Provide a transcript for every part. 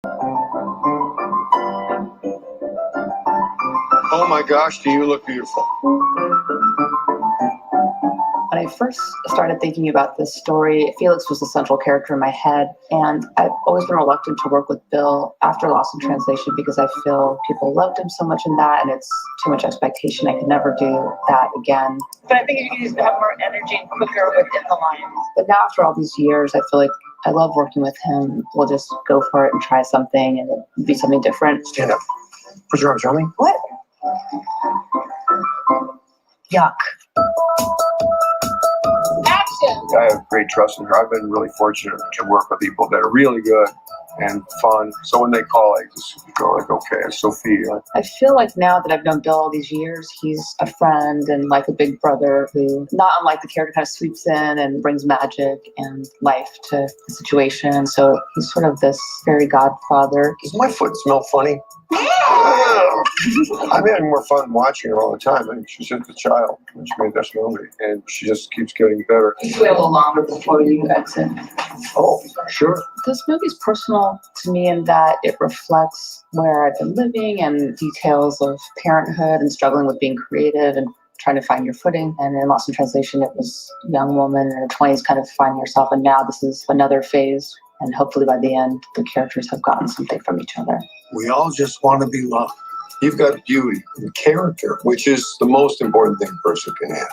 Oh my gosh, do you look beautiful. When I first started thinking about this story, Felix was the central character in my head, and I've always been reluctant to work with Bill after Lost in Translation because I feel people loved him so much in that, and it's too much expectation. I could never do that again. But I think you can just have more energy and quicker within the lines. But now after all these years, I feel like I love working with him. We'll just go for it and try something, and it'll be something different. Stand up. Put your arms around me. What? Yuck. Action! I have great trust in her. I've been really fortunate to work with people that are really good and fun. So when they call, I just go like, okay, Sophia. I feel like now that I've known Bill all these years, he's a friend and like a big brother who, not unlike the character, kind of sweeps in and brings magic and life to the situation. So he's sort of this fairy godfather. Does my foot smell funny? I'm having more fun watching her all the time. I mean, she's just a child when she made this movie, and she just keeps getting better. Just wait a little longer before you exit. Oh, sure. This movie's personal to me in that it reflects where I've been living and details of parenthood and struggling with being creative and trying to find your footing. And in Lost in Translation, it was a young woman in her 20s kind of finding herself. And now this is another phase. And hopefully by the end, the characters have gotten something from each other. We all just want to be loved. You've got beauty and character, which is the most important thing a person can have.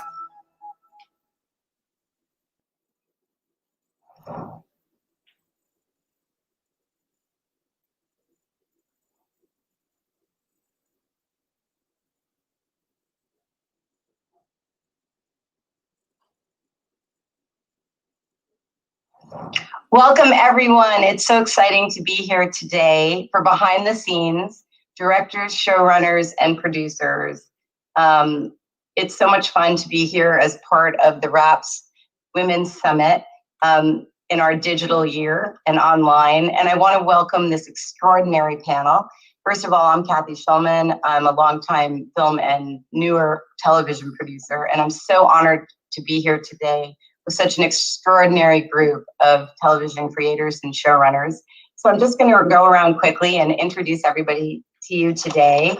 Welcome, everyone. It's so exciting to be here today for Behind the Scenes, directors, showrunners, and producers. It's so much fun to be here as part of the Wraps Women's Summit in our digital year and online. And I want to welcome this extraordinary panel. First of all, I'm Cathy Schulman. I'm a longtime film and newer television producer, and I'm so honored to be here today with such an extraordinary group of television creators and showrunners. So I'm just going to go around quickly and introduce everybody to you today.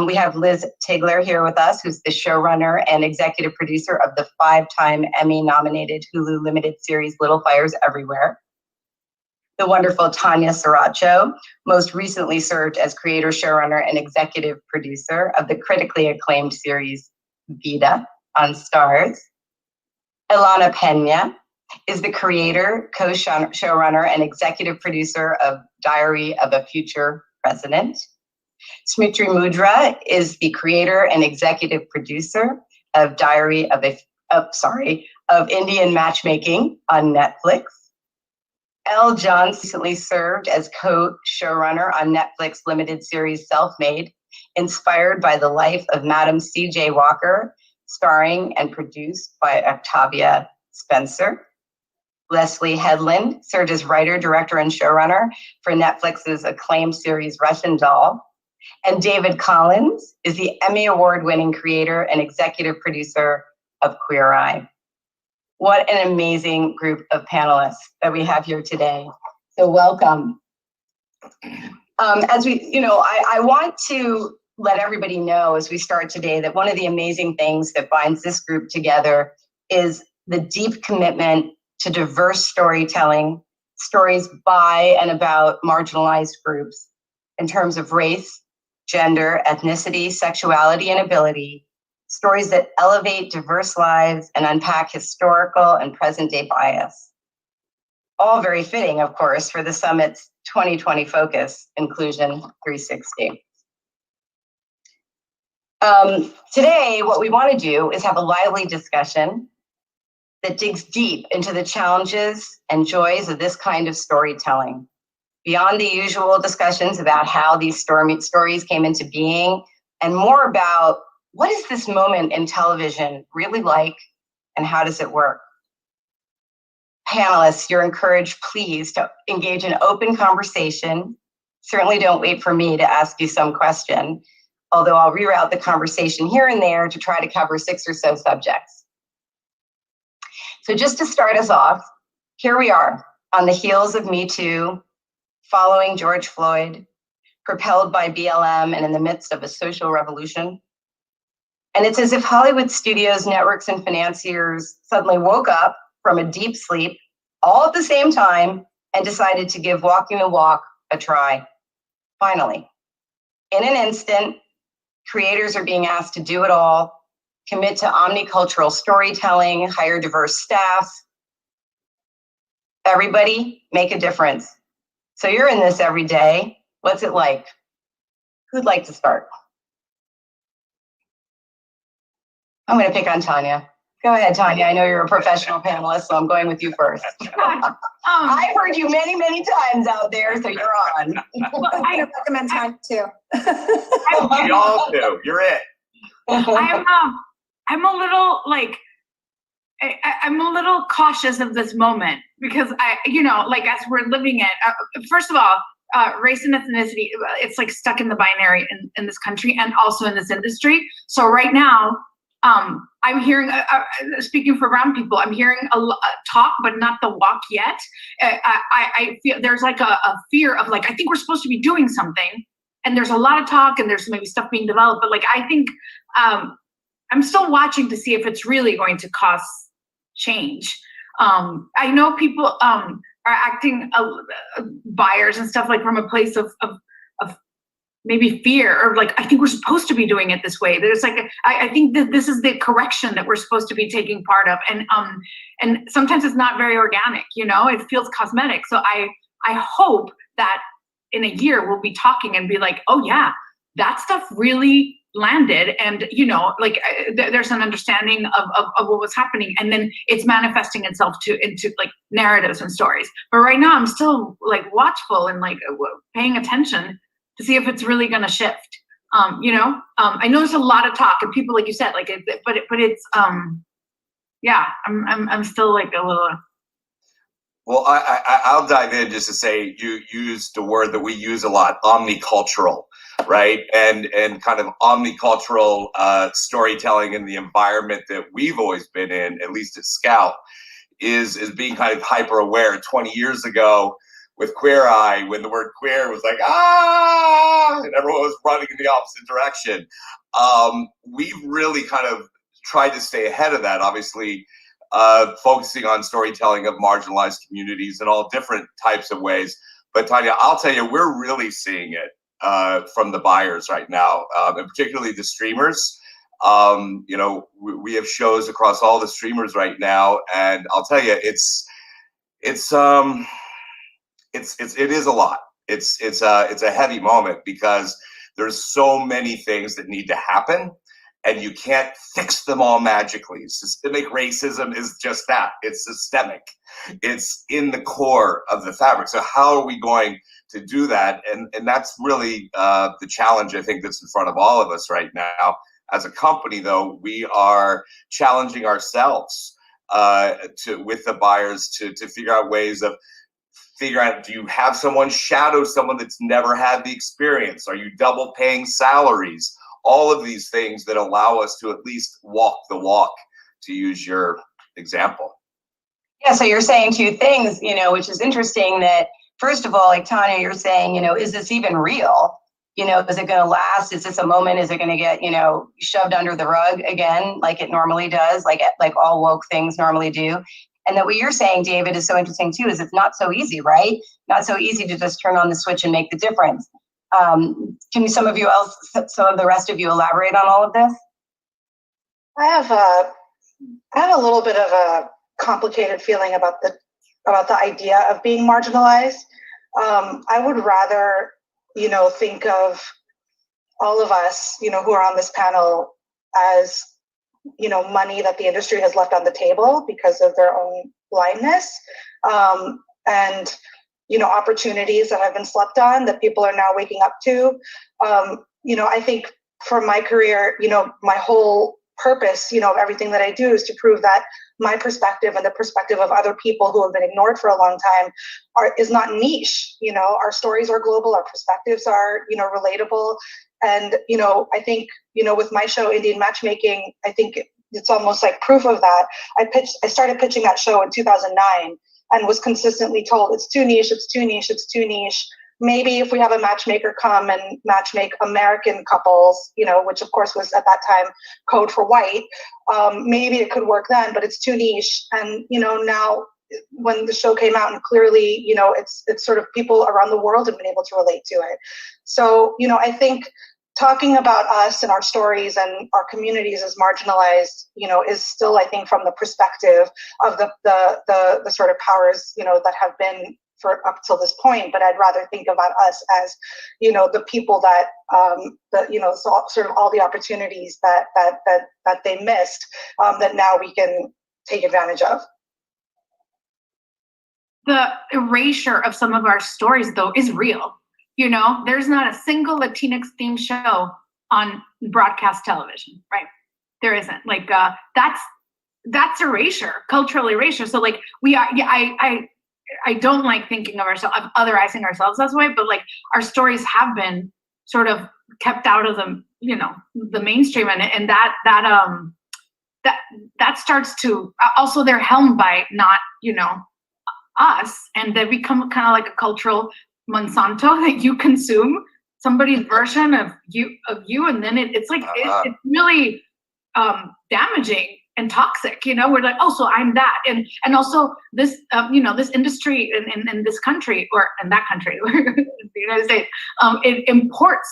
We have Liz Tigelaar here with us, who's the showrunner and executive producer of the 5-time Emmy-nominated Hulu limited series Little Fires Everywhere. The wonderful Tanya Saracho, most recently served as creator, showrunner, and executive producer of the critically acclaimed series Vida on Starz. Ilana Peña is the creator, co-showrunner, and executive producer of Diary of a Future President. Smriti Mundhra is the creator and executive producer of of Indian Matchmaking on Netflix. Elle recently served as co-showrunner on Netflix limited series Self-Made, inspired by the life of Madam C.J. Walker, starring and produced by Octavia Spencer. Leslye Headland served as writer, director, and showrunner for Netflix's acclaimed series Russian Doll. And David Collins is the Emmy Award-winning creator and executive producer of Queer Eye. What an amazing group of panelists that we have here today. So welcome. I want to let everybody know as we start today that one of the amazing things that binds this group together is the deep commitment to diverse storytelling, stories by and about marginalized groups in terms of race, gender, ethnicity, sexuality, and ability, stories that elevate diverse lives and unpack historical and present-day bias. All very fitting, of course, for the summit's 2020 focus, Inclusion 360. Today, what we want to do is have a lively discussion that digs deep into the challenges and joys of this kind of storytelling. Beyond the usual discussions about how these stories came into being, and more about what is this moment in television really like and how does it work? Panelists, you're encouraged, please, to engage in open conversation. Certainly don't wait for me to ask you some question, although I'll reroute the conversation here and there to try to cover 6 or so subjects. So just to start us off, here we are on the heels of Me Too, following George Floyd, propelled by BLM and in the midst of a social revolution. And it's as if Hollywood studios, networks, and financiers suddenly woke up from a deep sleep all at the same time and decided to give Walking the Walk a try. Finally, in an instant, creators are being asked to do it all, commit to omnicultural storytelling, hire diverse staff. Everybody make a difference. So you're in this every day. What's it like? Who'd like to start? I'm going to pick on Tanya. Go ahead, Tanya. I know you're a professional panelist, so I'm going with you first. I've heard you many, many times out there, so you're on. Well, I recommend Tanya too. We all do. You're it. I'm a little like, I'm a little cautious of this moment because as we're living it, first of all, race and ethnicity, it's like stuck in the binary in this country and also in this industry. So right now, I'm hearing, speaking for brown people, I'm hearing a talk, but not the walk yet. I feel there's like a fear of like, I think we're supposed to be doing something, and there's a lot of talk and there's maybe stuff being developed, but like, I think I'm still watching to see if it's really going to cause change. I know people are acting buyers and stuff like from a place of maybe fear, or like, I think we're supposed to be doing it this way. There's like, I think that this is the correction that we're supposed to be taking part of. And sometimes it's not very organic, it feels cosmetic. So I hope that in a year we'll be talking and be like, oh yeah, that stuff really landed. And, there's an understanding of what was happening. And then it's manifesting itself into like narratives and stories. But right now I'm still like watchful and like paying attention to see if it's really going to shift. I know there's a lot of talk and people, like you said, like, but it's, I'm still like a little. Well, I'll dive in just to say you used a word that we use a lot, omnicultural, right? And kind of omnicultural storytelling in the environment that we've always been in, at least at Scout, is being kind of hyper aware. 20 years ago, with Queer Eye, when the word queer was like, and everyone was running in the opposite direction. We've really kind of tried to stay ahead of that, obviously, focusing on storytelling of marginalized communities in all different types of ways. But Tanya, I'll tell you, we're really seeing it from the buyers right now, and particularly the streamers. We have shows across all the streamers right now, and I'll tell you, it is a lot. It's a heavy moment because there's so many things that need to happen, and you can't fix them all magically. Systemic racism is just that. It's systemic. It's in the core of the fabric. So how are we going to do that? And that's really the challenge, I think, that's in front of all of us right now. As a company, though, we are challenging ourselves with the buyers to figure out ways of do you have someone shadow someone that's never had the experience? Are you double paying salaries? All of these things that allow us to at least walk the walk, to use your example. Yeah, so you're saying two things, which is interesting that, first of all, like Tanya, you're saying, is this even real? Is it going to last? Is this a moment? Is it going to get, shoved under the rug again, like it normally does, like all woke things normally do? And that what you're saying, David, is so interesting too, is it's not so easy, right? Not so easy to just turn on the switch and make the difference. Can some of the rest of you elaborate on all of this? I have a little bit of a complicated feeling about the idea of being marginalized. I would rather, think of all of us, who are on this panel as money that the industry has left on the table because of their own blindness, and opportunities that have been slept on that people are now waking up to. I think for my career, my whole purpose, of everything that I do is to prove that my perspective and the perspective of other people who have been ignored for a long time is not niche. Our stories are global, our perspectives are, relatable. And, I think, with my show, Indian Matchmaking, I think it's almost like proof of that. I started pitching that show in 2009. and was consistently told it's too niche, it's too niche, it's too niche. Maybe if we have a matchmaker come and matchmake American couples, you know, which of course was at that time code for white, maybe it could work then, but it's too niche. And, you know, now when the show came out and clearly, you know, it's sort of people around the world have been able to relate to it. So, you know, I think talking about us and our stories and our communities as marginalized, you know, is still, I think, from the perspective of the sort of powers, you know, that have been for up till this point. But I'd rather think about us as, you know, the people that, you know, so, sort of all the opportunities that they missed, that now we can take advantage of. The erasure of some of our stories, though, is real. You know, there's not a single Latinx themed show on broadcast television, right? There isn't. Like, that's erasure, cultural erasure. So, like, we are. Yeah, I don't like thinking of ourselves, of otherizing ourselves that way, but like our stories have been sort of kept out of the, you know, the mainstream, and that starts to also they're helmed by not, you know, us, and they become kind of like a cultural Monsanto that you consume somebody's version of you, and then it's like it's really damaging and toxic. You know, we're like, oh, so I'm that, and also this you know, this industry in this country or in that country, the United States, it imports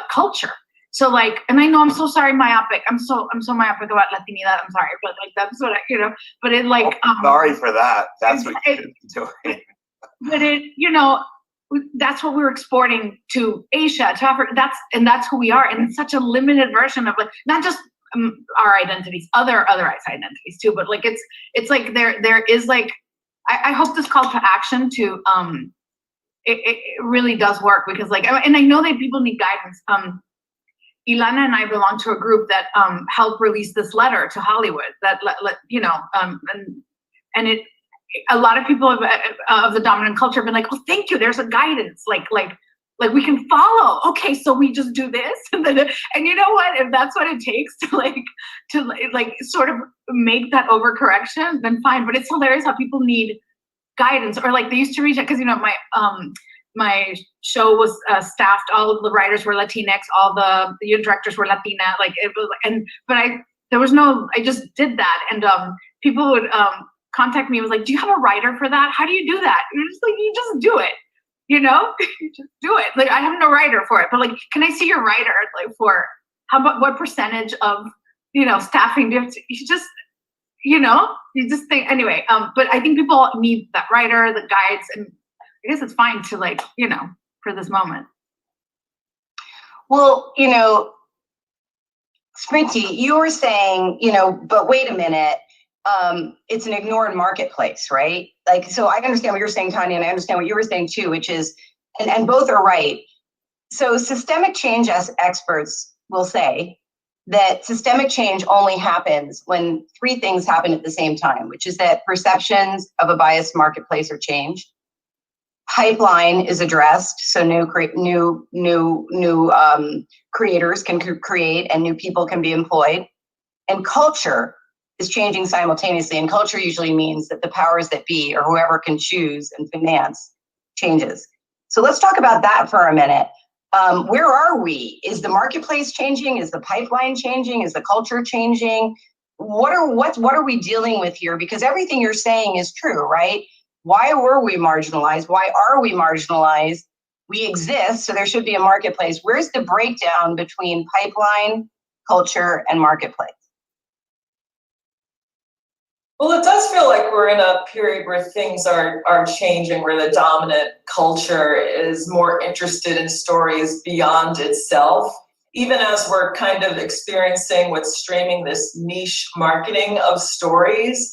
culture. So like, and I know I'm so sorry, myopic. I'm so myopic about Latinidad. I'm sorry, but like that's what I, you know. But it like sorry for that. That's what you should be doing. But it, you know, that's what we're exporting to Asia, to Africa. That's who we are, and it's such a limited version of like not just our identities, other identities too. But like it's like there is like I hope this call to action to it really does work, because like, and I know that people need guidance. Ilana and I belong to a group that helped release this letter to Hollywood that you know, and it, a lot of people of the dominant culture have been like, oh, thank you, there's a guidance, like we can follow. Okay, so we just do this, and you know what, if that's what it takes to sort of make that overcorrection, then fine. But it's hilarious how people need guidance, or like they used to reach out, because you know my show was staffed, all of the writers were Latinx, all the directors were Latina, like it was, I just did that, and people would contact me, was like, do you have a writer for that? How do you do that? You're just like, you just do it, you know? You just do it. Like, I have no writer for it, but like, can I see your writer, like, for how about what percentage of, you know, staffing do you have to, you just, you know, you just think, anyway, but I think people need that writer, the guides, and I guess it's fine to, like, you know, for this moment. Well, you know, Smriti, you were saying, you know, but wait a minute, it's an ignored marketplace, right? Like, so I understand what you're saying, Tanya, and I understand what you were saying too, which is, and both are right. So systemic change, as experts will say, that systemic change only happens when three things happen at the same time, which is that perceptions of a biased marketplace are changed, pipeline is addressed, so new creators can create and new people can be employed, and culture is changing simultaneously. And culture usually means that the powers that be, or whoever can choose and finance, changes. So let's talk about that for a minute. Where are we? Is the marketplace changing? Is the pipeline changing? Is the culture changing? What are we dealing with here? Because everything you're saying is true, right? Why were we marginalized? Why are we marginalized? We exist, so there should be a marketplace. Where's the breakdown between pipeline, culture, and marketplace? Well, it does feel like we're in a period where things are changing, where the dominant culture is more interested in stories beyond itself. Even as we're kind of experiencing with streaming this niche marketing of stories,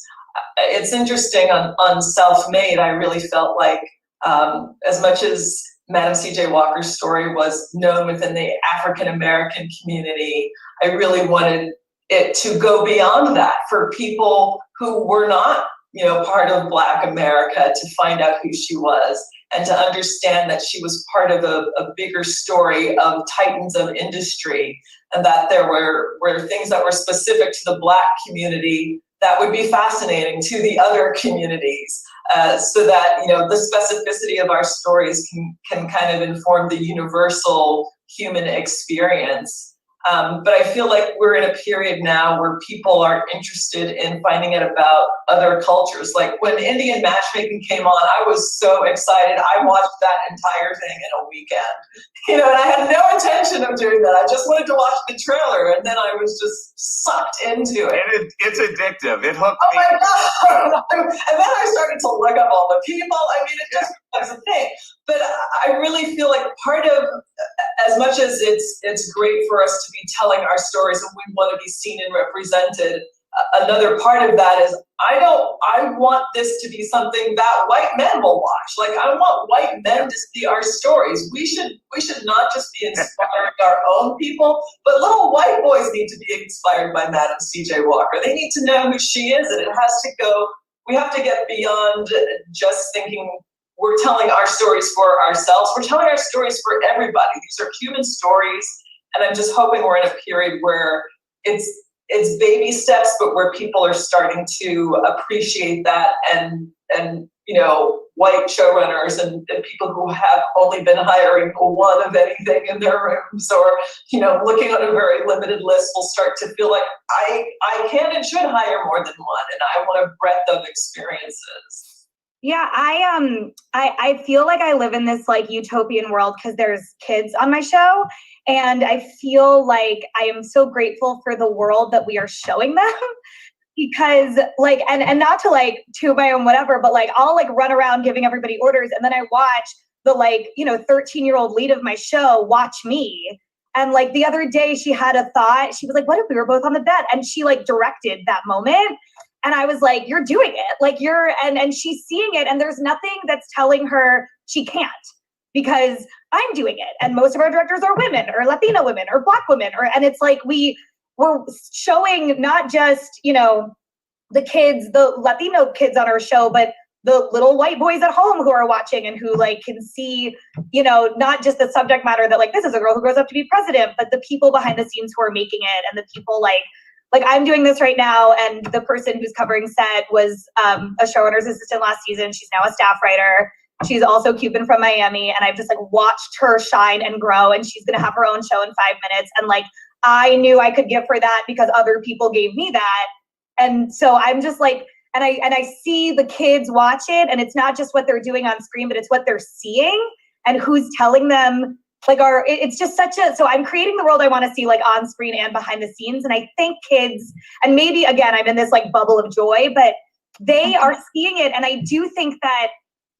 it's interesting on Self-Made, I really felt like as much as Madam C.J. Walker's story was known within the African-American community, I really wanted it to go beyond that for people who were not, you know, part of Black America to find out who she was and to understand that she was part of a bigger story of titans of industry, and that there were things that were specific to the Black community that would be fascinating to the other communities, so that, you know, the specificity of our stories can kind of inform the universal human experience. But I feel like we're in a period now where people are interested in finding out about other cultures. Like when Indian Matchmaking came on, I was so excited. I watched that entire thing in a weekend. You know, and I had no intention of doing that. I just wanted to watch the trailer, and then I was just sucked into it. And it's addictive. It hooked Oh me. my God. And then I started to look up all the people. I mean, it just was a thing. But I really feel like part of, as much as it's great for us to be telling our stories and we want to be seen and represented, another part of that is I want this to be something that white men will watch. Like, I want white men to see our stories. We should not just be inspiring our own people, but little white boys need to be inspired by Madam C.J. Walker. They need to know who she is, and it has to go. We have to get beyond just thinking we're telling our stories for ourselves. We're telling our stories for everybody. These are human stories, and I'm just hoping we're in a period where it's baby steps, but where people are starting to appreciate that, and you know, white showrunners and people who have only been hiring one of anything in their rooms, or, you know, looking on a very limited list, will start to feel like I can and should hire more than one, and I want a breadth of experiences. Yeah, I feel like I live in this like utopian world because there's kids on my show, and I feel like I am so grateful for the world that we are showing them. Because like, and not to like toot my own whatever, but like I'll like run around giving everybody orders, and then I watch the like, you know, 13-year-old lead of my show watch me. And like the other day she had a thought, she was like, what if we were both on the bed? And she like directed that moment. And I was like, you're doing it. Like and she's seeing it, and there's nothing that's telling her she can't, because I'm doing it. And most of our directors are women, or Latina women, or Black women, and it's like we're showing not just, you know, the kids, the Latino kids on our show, but the little white boys at home who are watching and who like can see, you know, not just the subject matter that like, this is a girl who grows up to be president, but the people behind the scenes who are making it, and the people like I'm doing this right now, and the person who's covering set was a showrunner's assistant last season. She's now a staff writer. She's also Cuban from Miami, and I've just like watched her shine and grow, and she's gonna have her own show in 5 minutes. And like, I knew I could give her that because other people gave me that. And so I'm just like, and I see the kids watch it, and it's not just what they're doing on screen, but it's what they're seeing and who's telling them. Like it's just so I'm creating the world I want to see, like on screen and behind the scenes. And I think kids, and maybe again, I'm in this like bubble of joy, but they are seeing it. And I do think that,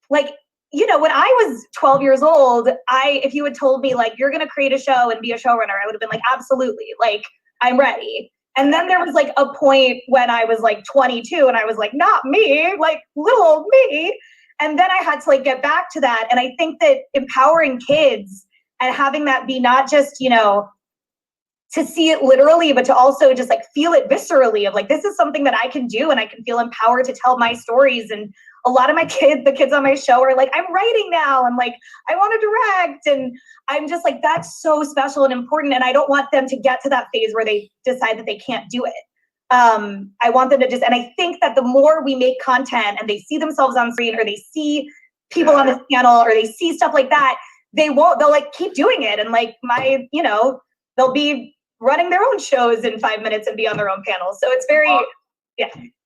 like, you know, when I was 12 years old, if you had told me like, you're going to create a show and be a showrunner, I would have been like, absolutely, like, I'm ready. And then there was like a point when I was like 22, and I was like, not me, like little old me. And then I had to like get back to that. And I think that empowering kids and having that be not just, you know, to see it literally, but to also just like feel it viscerally of like, this is something that I can do, and I can feel empowered to tell my stories. And a lot of the kids on my show are like, I'm writing now. I'm like, I want to direct. And I'm just like, that's so special and important. And I don't want them to get to that phase where they decide that they can't do it. I want them to just, and I think that the more we make content and they see themselves on screen, or they see people on this channel, or they see stuff like that, they'll like keep doing it. And like you know, they'll be running their own shows in 5 minutes and be on their own panels. So it's very,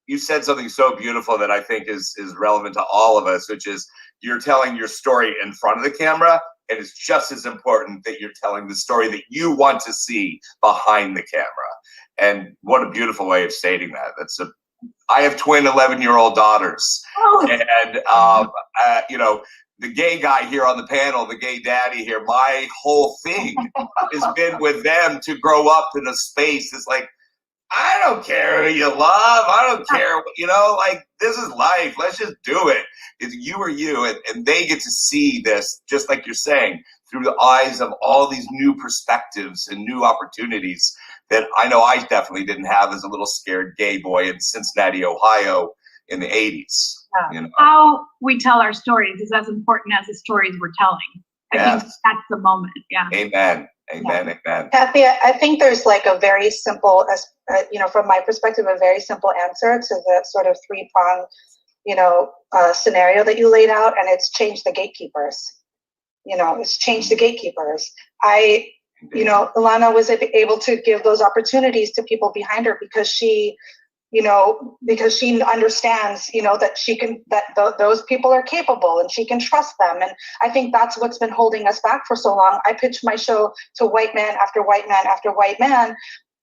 You said something so beautiful that I think is relevant to all of us, which is you're telling your story in front of the camera, and it's just as important that you're telling the story that you want to see behind the camera. And what a beautiful way of stating that. I have twin 11-year-old daughters, and you know, the gay guy here on the panel, the gay daddy here, my whole thing has been with them to grow up in a space that's like, I don't care who you love. I don't care, you know, like, this is life. Let's just do it. It's you or you. And they get to see this, just like you're saying, through the eyes of all these new perspectives and new opportunities that I know I definitely didn't have as a little scared gay boy in Cincinnati, Ohio in the 80s. You know? How we tell our stories is as important as the stories we're telling. I think that's the moment. Yeah. Amen. Cathy, I think there's like a very simple, from my perspective, a very simple answer to the sort of three-pronged, scenario that you laid out, and it's change the gatekeepers. It's change the gatekeepers. Ilana was able to give those opportunities to people behind her because she understands, that those people are capable and she can trust them. And I think that's what's been holding us back for so long. I pitched my show to white man after white man after white man,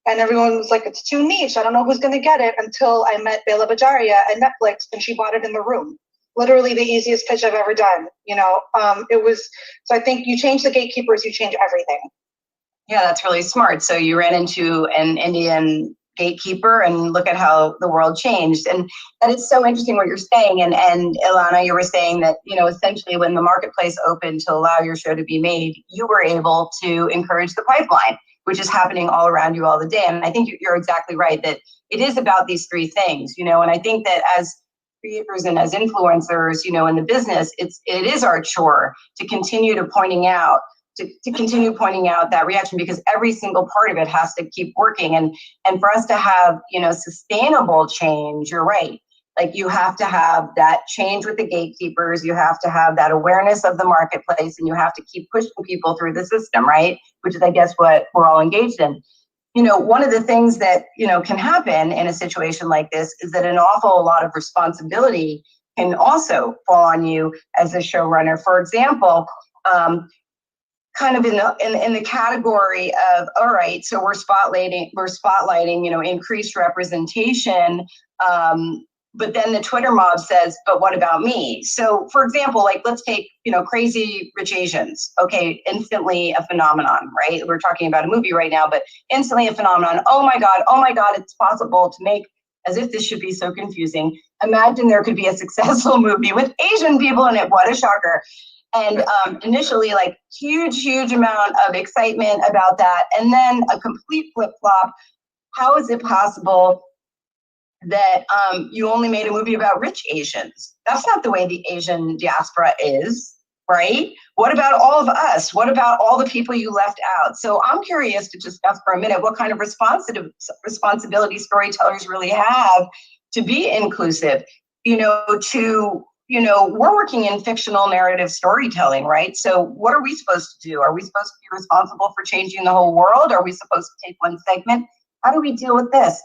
and everyone was like, it's too niche. I don't know who's going to get it, until I met Bela Bajaria at Netflix and she bought it in the room. Literally the easiest pitch I've ever done. So I think you change the gatekeepers, you change everything. Yeah, that's really smart. So you ran into an Indian gatekeeper and look at how the world changed. And it's so interesting what you're saying. And Ilana, you were saying that, essentially when the marketplace opened to allow your show to be made, you were able to encourage the pipeline, which is happening all around you all the day. And I think you're exactly right that it is about these three things, and I think that as creators and as influencers, in the business, it is our chore to continue to continue pointing out that reaction, because every single part of it has to keep working. And for us to have, sustainable change, you're right. Like you have to have that change with the gatekeepers. You have to have that awareness of the marketplace, and you have to keep pushing people through the system, right? Which is, I guess, what we're all engaged in. One of the things that, can happen in a situation like this is that an awful lot of responsibility can also fall on you as a showrunner. For example, kind of in the category of, all right, so we're spotlighting, increased representation, but then the Twitter mob says, but what about me? So for example, like let's take, Crazy Rich Asians. Okay, instantly a phenomenon, right? We're talking about a movie right now, but instantly a phenomenon. Oh my God, it's possible to make, as if this should be so confusing. Imagine there could be a successful movie with Asian people in it. What a shocker. And initially, like huge amount of excitement about that. And then a complete flip-flop. How is it possible that you only made a movie about rich Asians? That's not the way the Asian diaspora is, right? What about all of us? What about all the people you left out? So I'm curious to discuss for a minute what kind of responsibility storytellers really have to be inclusive, we're working in fictional narrative storytelling, right? So what are we supposed to do? Are we supposed to be responsible for changing the whole world? Are we supposed to take one segment? How do we deal with this?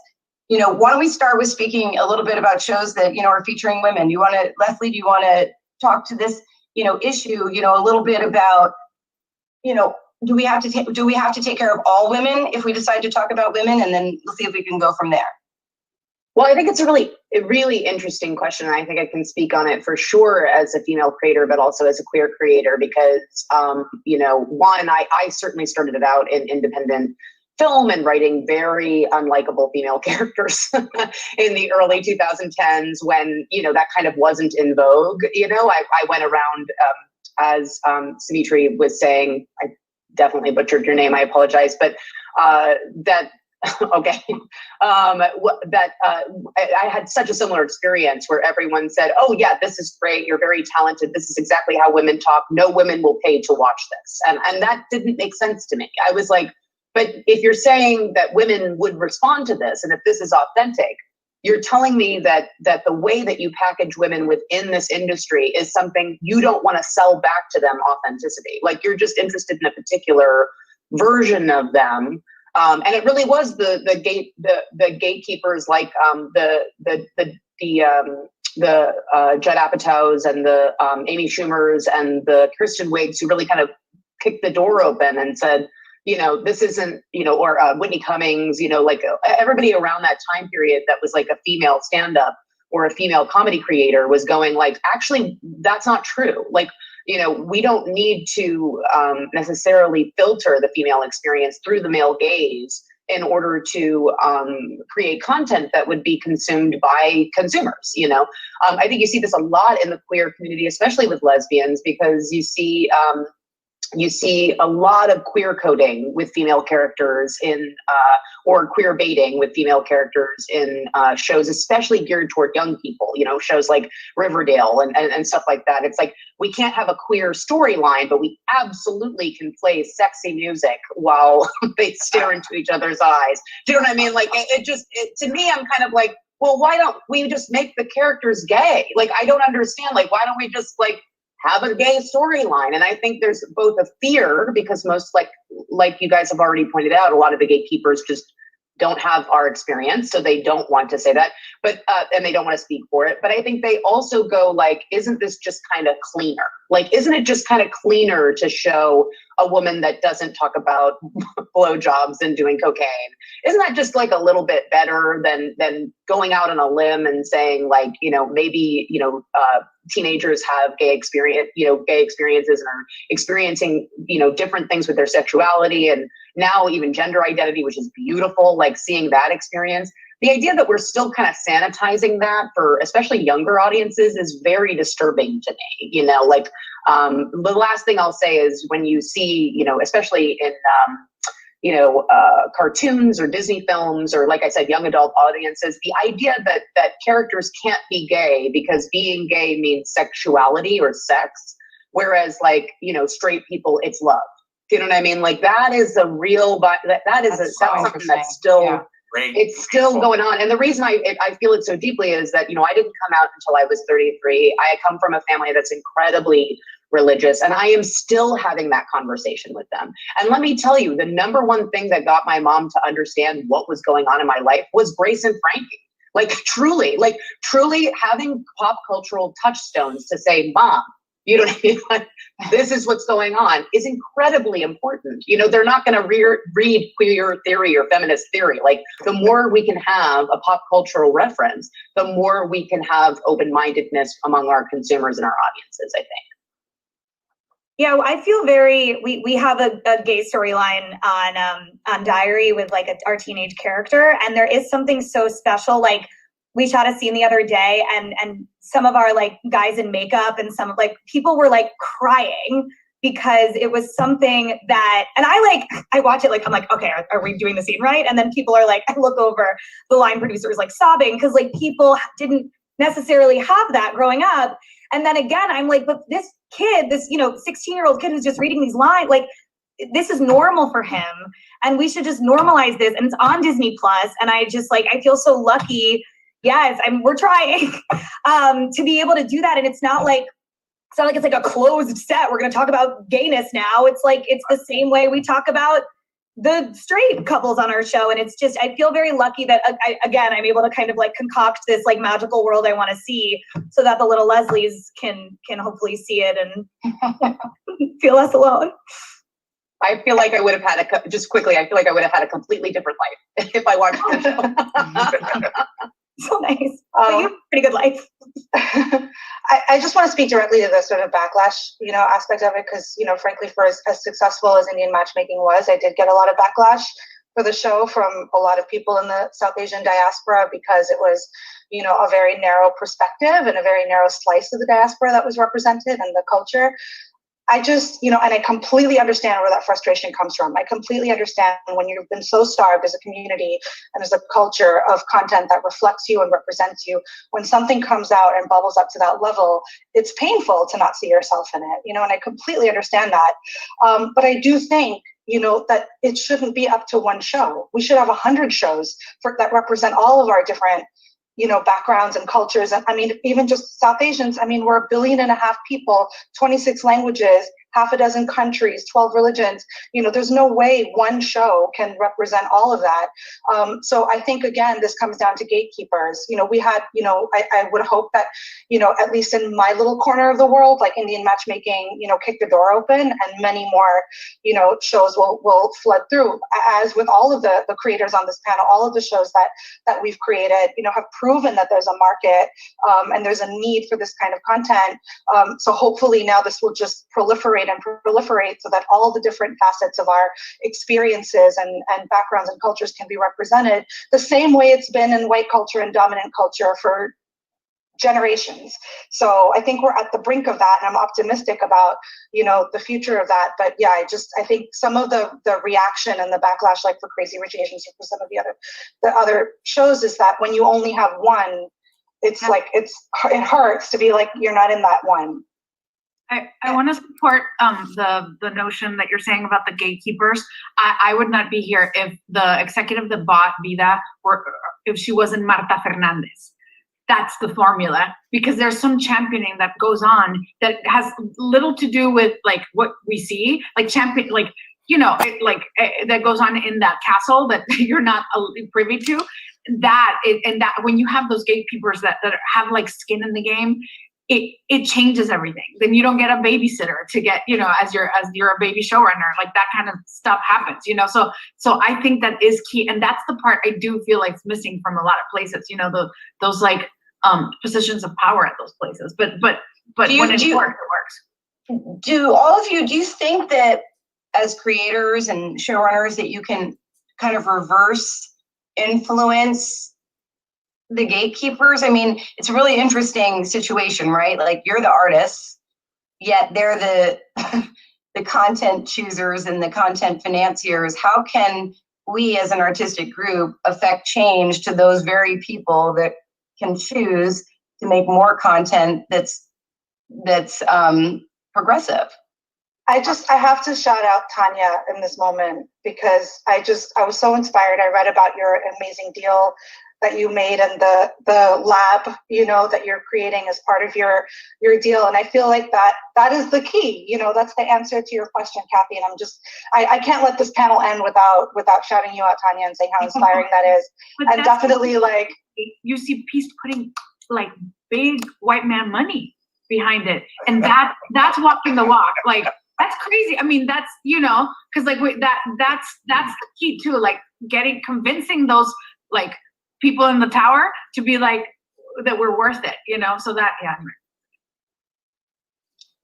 Why don't we start with speaking a little bit about shows that, are featuring women? Leslye, do you want to talk to this, issue, a little bit about, do we have to take care of all women if we decide to talk about women? And then we'll see if we can go from there. Well, I think it's a really interesting question. I think I can speak on it for sure as a female creator, but also as a queer creator, because, I certainly started it out in independent film and writing very unlikable female characters in the early 2010s when, that kind of wasn't in vogue. I went around, as Smriti was saying, I definitely butchered your name, I apologize, but okay. I had such a similar experience where everyone said, oh yeah, this is great. You're very talented. This is exactly how women talk. No women will pay to watch this. And that didn't make sense to me. I was like, but if you're saying that women would respond to this, and if this is authentic, you're telling me that the way that you package women within this industry is something you don't want to sell back to them authenticity. Like you're just interested in a particular version of them. And it really was the gatekeepers like the Judd Apatows and the Amy Schumers and the Kristen Wiggs who really kind of kicked the door open and said, this isn't, or Whitney Cummings, like everybody around that time period that was like a female stand-up or a female comedy creator was going like, actually, that's not true. Like, we don't need to necessarily filter the female experience through the male gaze in order to create content that would be consumed by consumers. I think you see this a lot in the queer community, especially with lesbians, because you see a lot of queer coding with female characters in or queer baiting with female characters in shows, especially geared toward young people, you know, shows like Riverdale and stuff like that. It's like, we can't have a queer storyline, but we absolutely can play sexy music while they stare into each other's eyes. Do you know what I mean? Like, to me, I'm kind of like, well, why don't we just make the characters gay? Like, I don't understand. Like, why don't we just like have a gay storyline? And I think there's both a fear, because most, like you guys have already pointed out, a lot of the gatekeepers just don't have our experience, so they don't want to say that, but and they don't want to speak for it. But I think they also go like, isn't this just kind of cleaner? Like, isn't it just kind of cleaner to show a woman that doesn't talk about blowjobs and doing cocaine? Isn't that just like a little bit better than going out on a limb and saying, like, you know, maybe, you know, teenagers have gay experiences and are experiencing, you know, different things with their sexuality, and now even gender identity, which is beautiful, like seeing that experience. The idea that we're still kind of sanitizing that for especially younger audiences is very disturbing to me. You know, like, the last thing I'll say is when you see, you know, especially in, you know, cartoons or Disney films, or like I said, young adult audiences, the idea that characters can't be gay because being gay means sexuality or sex, whereas, like, you know, straight people, it's love. Do you know what I mean? Like, that is a real, that is something that's still, Yeah. It's still going on. And the reason I feel it so deeply is that, you know, I didn't come out until I was 33. I come from a family that's incredibly religious, and I am still having that conversation with them. And let me tell you, the number one thing that got my mom to understand what was going on in my life was Grace and Frankie. Like, truly having pop cultural touchstones to say, Mom, you know what I mean? Like, this is what's going on is incredibly important. You know, they're not going to read queer theory or feminist theory. Like, the more we can have a pop cultural reference, the more we can have open-mindedness among our consumers and our audiences, I think. Yeah, I feel we have a gay storyline on Diary with like our teenage character, and there is something so special. Like, we shot a scene the other day, and some of our like guys in makeup and some of like people were like crying because it was something that, and I watch it, like, I'm like, okay, are we doing the scene right? And then people are like, I look over, the line producer is like sobbing because like people didn't necessarily have that growing up. And then again, I'm like, but this kid, this, you know, 16-year-old kid who's just reading these lines, like, this is normal for him, and we should just normalize this. And it's on Disney Plus, and I just like, I feel so lucky. Yes, we're trying to be able to do that, and it's not like it's like a closed set. We're going to talk about gayness now. It's like, it's the same way we talk about the straight couples on our show. And it's just, I feel very lucky that I'm able to kind of like concoct this like magical world I want to see, so that the little Leslies can hopefully see it and feel less alone. I feel like I would have had I feel like I would have had a completely different life if I watched the show. So nice. But you have a pretty good life. I just want to speak directly to the sort of backlash, you know, aspect of it, because, you know, frankly, for as successful as Indian Matchmaking was, I did get a lot of backlash for the show from a lot of people in the South Asian diaspora, because it was, you know, a very narrow perspective and a very narrow slice of the diaspora that was represented and the culture. I just, you know, and I completely understand where that frustration comes from. I completely understand when you've been so starved as a community and as a culture of content that reflects you and represents you, when something comes out and bubbles up to that level, it's painful to not see yourself in it, you know, and I completely understand that. But I do think, you know, that it shouldn't be up to one show. We should have 100 shows that represent all of our different, you know, backgrounds and cultures. And I mean, even just South Asians, I mean, we're 1.5 billion people, 26 languages, half a dozen countries, 12 religions. You know, there's no way one show can represent all of that. So I think, again, this comes down to gatekeepers. You know, we had, you know, I would hope that, you know, at least in my little corner of the world, like Indian Matchmaking, you know, kicked the door open, and many more, you know, shows will flood through. As with all of the creators on this panel, all of the shows that we've created, you know, have proven that there's a market and there's a need for this kind of content. So hopefully now this will just proliferate so that all the different facets of our experiences and backgrounds and cultures can be represented the same way it's been in white culture and dominant culture for generations. So I think we're at the brink of that, and I'm optimistic about, the future of that. But yeah, I think some of the reaction and the backlash, like for Crazy Rich Asians or for some of the other shows, is that when you only have one, it's like it hurts to be like you're not in that one. I want to support the notion that you're saying about the gatekeepers. I would not be here if the executive that bought Vida if she wasn't Marta Fernandez. That's the formula, because there's some championing that goes on that has little to do with like what we see, like champion, like, that goes on in that castle that you're not privy to. And that when you have those gatekeepers that have like skin in the game, it changes everything. Then you don't get a babysitter to get, as you're a baby showrunner, like that kind of stuff happens, So I think that is key, and that's the part I do feel like is missing from a lot of places, those like positions of power at those places. But when it works. Do all of you think that as creators and showrunners that you can kind of reverse influence the gatekeepers? I mean, it's a really interesting situation, right? Like, you're the artists, yet they're the content choosers and the content financiers. How can we as an artistic group affect change to those very people that can choose to make more content that's progressive? I have to shout out Tanya in this moment, because I was so inspired. I read about your amazing deal that you made and the lab, that you're creating as part of your deal. And I feel like that is the key, that's the answer to your question, Cathy. And I can't let this panel end without shouting you out, Tanya, and saying how inspiring that is. And definitely, like, you see Peace putting like big white man money behind it. And that's walking the walk. Like, that's crazy. I mean, that's, cause like that's the key too, like convincing those like people in the tower to be like, that we're worth it, so that, yeah.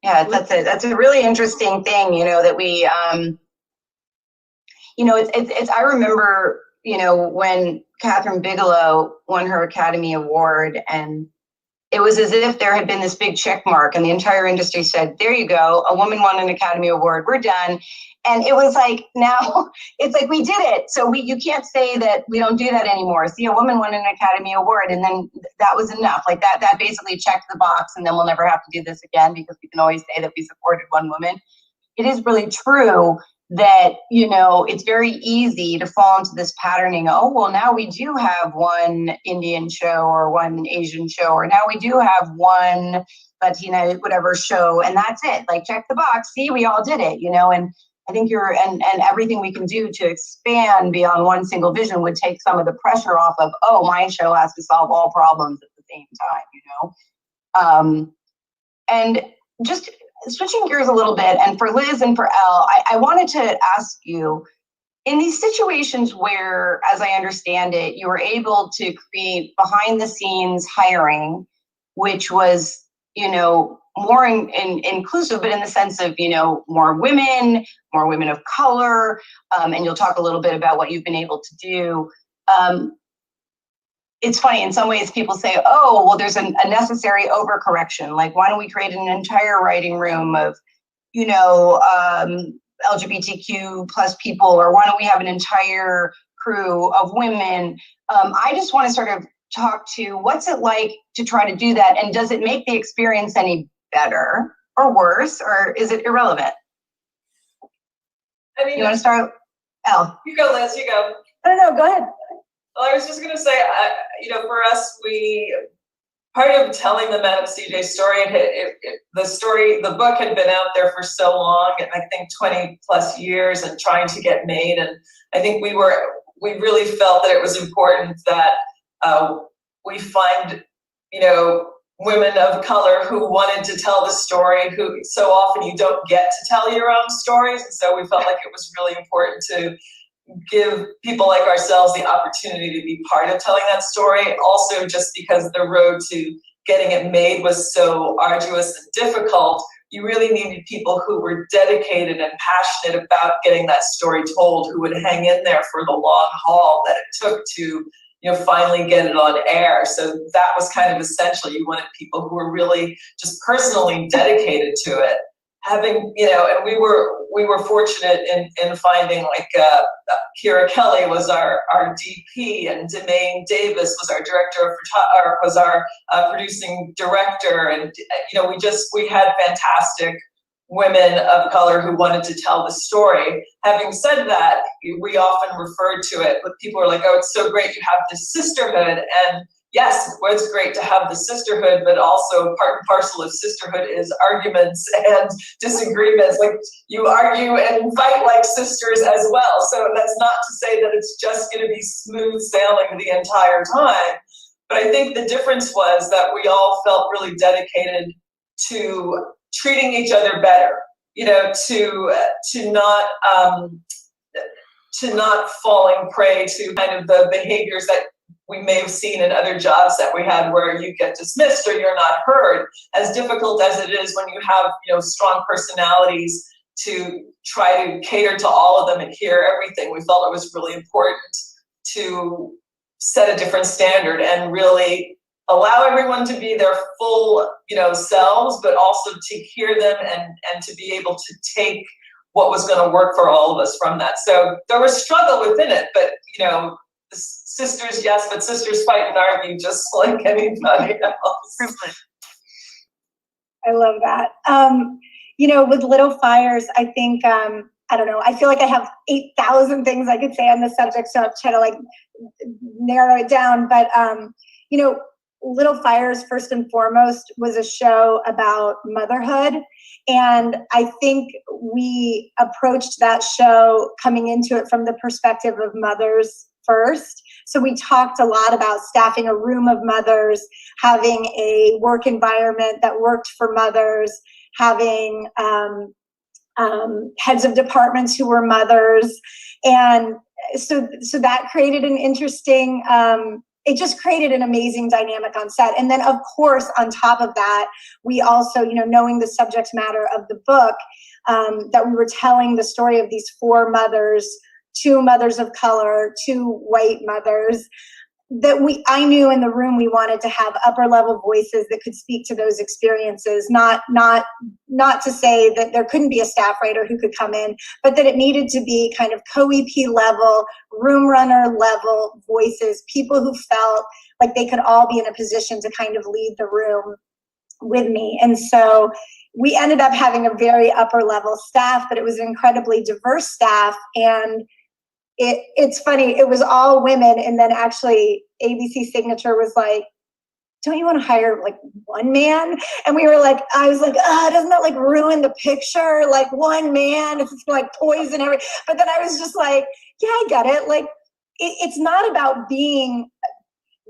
Yeah, that's a really interesting thing, that we, it's I remember, when Catherine Bigelow won her Academy Award, and it was as if there had been this big check mark and the entire industry said, there you go, a woman won an Academy Award, we're done. And it was like, now it's like, we did it. So you can't say that we don't do that anymore. See, a woman won an Academy Award, and then that was enough. Like that basically checked the box, and then we'll never have to do this again, because we can always say that we supported one woman. It is really true that, it's very easy to fall into this patterning. Oh, well, now we do have one Indian show or one Asian show, or now we do have one Latina, whatever show, and that's it. Like, check the box. See, we all did it, and I think and everything we can do to expand beyond one single vision would take some of the pressure off of, oh, my show has to solve all problems at the same time, And just switching gears a little bit, and for Liz and for Elle, I wanted to ask you, in these situations where, as I understand it, you were able to create behind the scenes hiring, which was, more inclusive, but in the sense of, more women of color, and you'll talk a little bit about what you've been able to do. It's funny, in some ways people say, oh, well, there's a necessary overcorrection. Like, why don't we create an entire writing room of, LGBTQ plus people, or why don't we have an entire crew of women? I just want to sort of talk to, what's it like to try to do that? And does it make the experience any better or worse, or is it irrelevant? I mean, you want to start, Elle? You go, Liz, you go. No, go ahead. Well, I was just going to say, for us, part of telling the Men of CJ story, the book had been out there for so long, and I think 20 plus years, and trying to get made. And I think we really felt that it was important that we find, women of color who wanted to tell the story, who so often you don't get to tell your own stories. And so we felt like it was really important to give people like ourselves the opportunity to be part of telling that story. Also, just because the road to getting it made was so arduous and difficult, you really needed people who were dedicated and passionate about getting that story told, who would hang in there for the long haul that it took to finally get it on air. So that was kind of essential. You wanted people who were really just personally dedicated to it. Having, and we were fortunate in finding like Kira Kelly was our DP, and Demaine Davis was our producing director, and we had fantastic women of color who wanted to tell the story. Having said that, we often refer to it, but people are like, oh, it's so great you have this sisterhood. And yes, it was great to have the sisterhood, but also part and parcel of sisterhood is arguments and disagreements. Like, you argue and fight like sisters as well. So that's not to say that it's just going to be smooth sailing the entire time. But I think the difference was that we all felt really dedicated to treating each other better, to not falling prey to kind of the behaviors that we may have seen in other jobs that we had, where you get dismissed or you're not heard. As difficult as it is when you have strong personalities to try to cater to all of them and hear everything, we felt it was really important to set a different standard and really allow everyone to be their full, selves, but also to hear them and to be able to take what was going to work for all of us from that. So there was struggle within it, but, sisters, yes, but sisters fight and argue just like anybody else. I love that. With Little Fires, I think, I don't know, I feel like I have 8,000 things I could say on the subject, so I'm trying to narrow it down. But, Little Fires, first and foremost, was a show about motherhood. And I think we approached that show coming into it from the perspective of mothers first. So we talked a lot about staffing a room of mothers, having a work environment that worked for mothers, having heads of departments who were mothers. And so that created an interesting, it just created an amazing dynamic on set. And then, of course, on top of that, we also, knowing the subject matter of the book, that we were telling the story of these 4 mothers, 2 mothers of color, 2 white mothers, that I knew in the room we wanted to have upper level voices that could speak to those experiences, not to say that there couldn't be a staff writer who could come in, but that it needed to be kind of co-EP level, room runner level voices, people who felt like they could all be in a position to kind of lead the room with me. And so we ended up having a very upper level staff, but it was an incredibly diverse staff. And it's funny, it was all women, and then actually ABC Signature was like, don't you want to hire like one man? And we were like, I was like, doesn't that ruin the picture? Like, one man, it's like poison everything. But then I was just like, yeah, I get it. Like, it's not about being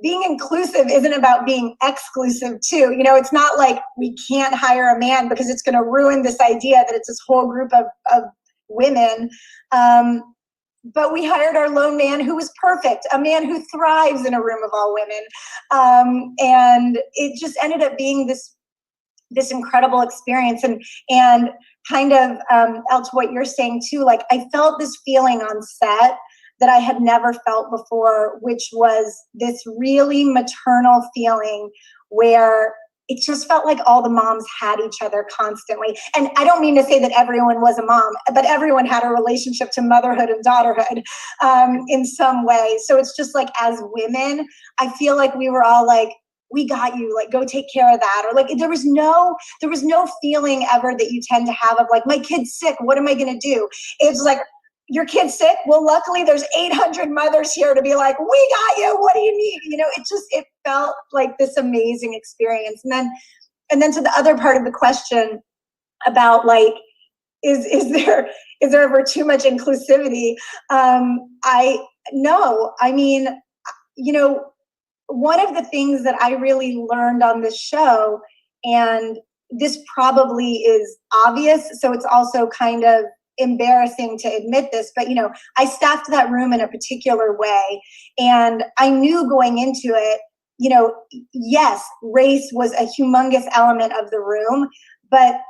inclusive, isn't about being exclusive too. It's not like we can't hire a man because it's going to ruin this idea that it's this whole group of women. But we hired our lone man who was perfect, a man who thrives in a room of all women. And it just ended up being this incredible experience. And kind of, Elle, to what you're saying too, like, I felt this feeling on set that I had never felt before, which was this really maternal feeling where it just felt like all the moms had each other constantly. And I don't mean to say that everyone was a mom, but everyone had a relationship to motherhood and daughterhood in some way. So it's just like, as women, I feel like we were all like, we got you, like, go take care of that. Or like, there was no feeling ever that you tend to have of like, my kid's sick, what am I gonna do? It's like, your kid's sick? Well, luckily there's 800 mothers here to be like, we got you, what do you need? It felt like this amazing experience. And then to the other part of the question about like, is there ever too much inclusivity? No, I mean, one of the things that I really learned on this show, and this probably is obvious, so it's also kind of embarrassing to admit this, but I staffed that room in a particular way, and I knew going into it, yes, race was a humongous element of the room, but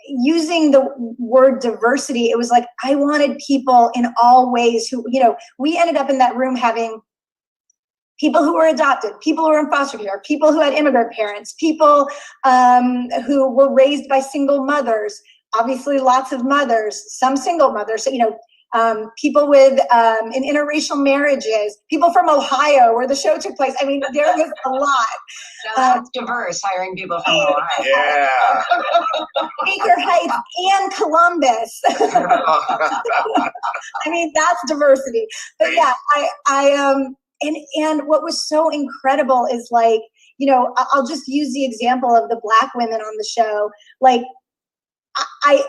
using the word diversity, it was like I wanted people in all ways who, we ended up in that room having people who were adopted, people who were in foster care, people who had immigrant parents, people who were raised by single mothers, obviously lots of mothers, some single mothers, you know, people with in interracial marriages, people from Ohio where the show took place. I mean, there was a lot. Now that's diverse, hiring people from Ohio. Yeah. Baker Heights and Columbus. I mean, that's diversity. But yeah, and what was so incredible is, like, you know, I'll just use the example of the Black women on the show. Like, I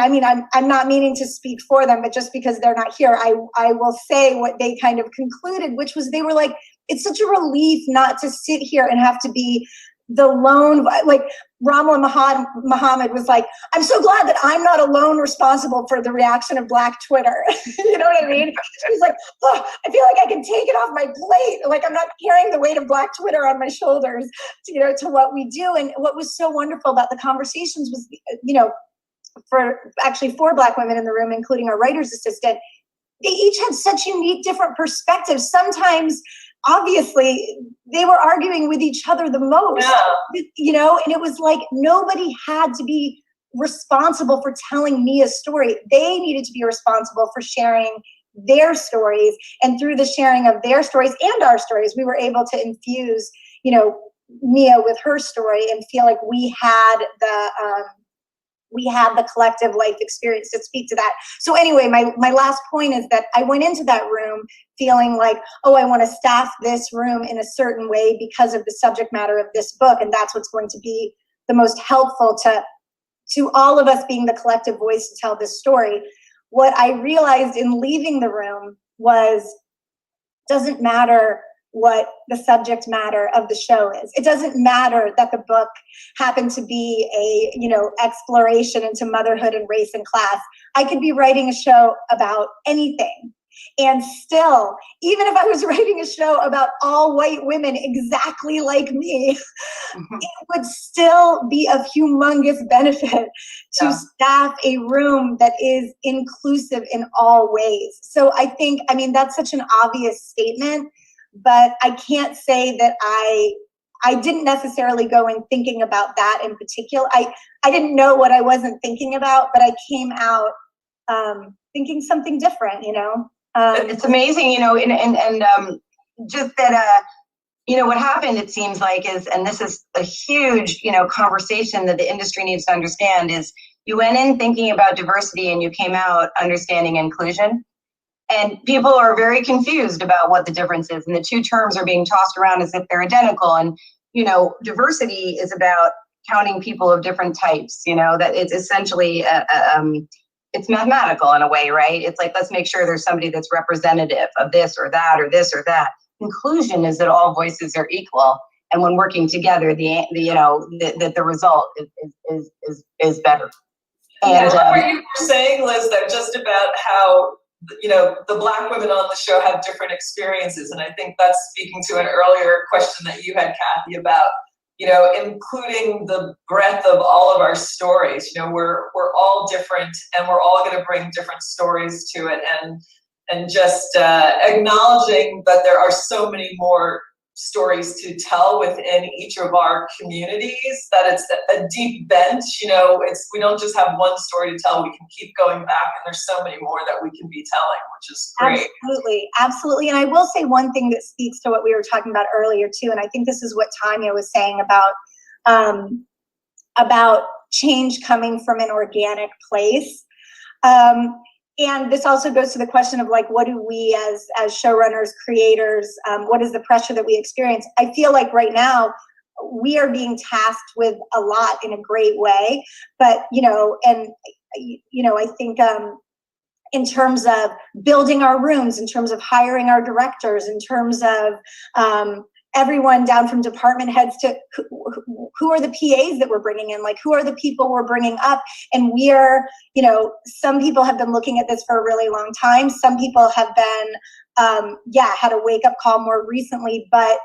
mean, I'm not meaning to speak for them, but just because they're not here, I will say what they kind of concluded, which was they were like, it's such a relief not to sit here and have to be the lone, like Ramla Muhammad was like, I'm so glad that I'm not alone responsible for the reaction of Black Twitter. You know what I mean? She's like, oh, I feel like I can take it off my plate. Like, I'm not carrying the weight of Black Twitter on my shoulders, you know, to what we do. And what was so wonderful about the conversations was, you know, for four Black women in the room, including our writer's assistant, they each had such unique, different perspectives. Sometimes, obviously, they were arguing with each other the most, you know, and it was like nobody had to be responsible for telling me a story. They needed to be responsible for sharing their stories, and through the sharing of their stories and our stories, we were able to infuse, you know, Mia with her story and feel like we had the collective life experience to speak to that. So anyway, my last point is that I went into that room feeling like, oh, I want to staff this room in a certain way because of the subject matter of this book, and that's what's going to be the most helpful to all of us being the collective voice to tell this story. What I realized in leaving the room was, doesn't matter what the subject matter of the show is. It doesn't matter that the book happened to be a, you know, exploration into motherhood and race and class. I could be writing a show about anything. And still, even if I was writing a show about all white women exactly like me, it would still be of humongous benefit to staff a room that is inclusive in all ways. So I think, I mean, that's such an obvious statement, but I can't say that I didn't necessarily go in thinking about that in particular. I didn't know what I wasn't thinking about, but I came out thinking something different, you know? It's amazing, you know, and just that, you know, what happened, it seems like, is, and this is a huge, you know, conversation that the industry needs to understand, is you went in thinking about diversity and you came out understanding inclusion. And people are very confused about what the difference is. And the two terms are being tossed around as if they're identical. And, you know, diversity is about counting people of different types, you know, that it's essentially, it's mathematical in a way, right? It's like, let's make sure there's somebody that's representative of this or that or this or that. Inclusion is that all voices are equal. And when working together, the result is better. And what you were saying, Liz, though, just about how, you know, the Black women on the show have different experiences. And I think that's speaking to an earlier question that you had, Cathy, about, you know, including the breadth of all of our stories. You know, we're all different, and we're all going to bring different stories to it. And just acknowledging that there are so many more stories to tell within each of our communities, that it's a deep bench. You know, we don't just have one story to tell, we can keep going back, and there's so many more that we can be telling, which is great. Absolutely. And I will say one thing that speaks to what we were talking about earlier too, and I think this is what Tanya was saying about change coming from an organic place. And this also goes to the question of, like, what do we as showrunners, creators, what is the pressure that we experience? I feel like right now we are being tasked with a lot in a great way, but, you know, and, you know, I think in terms of building our rooms, in terms of hiring our directors, in terms of everyone down from department heads to who are the PAs that we're bringing in, like, who are the people we're bringing up. And we are, you know, some people have been looking at this for a really long time. Some people have been, had a wake up call more recently, but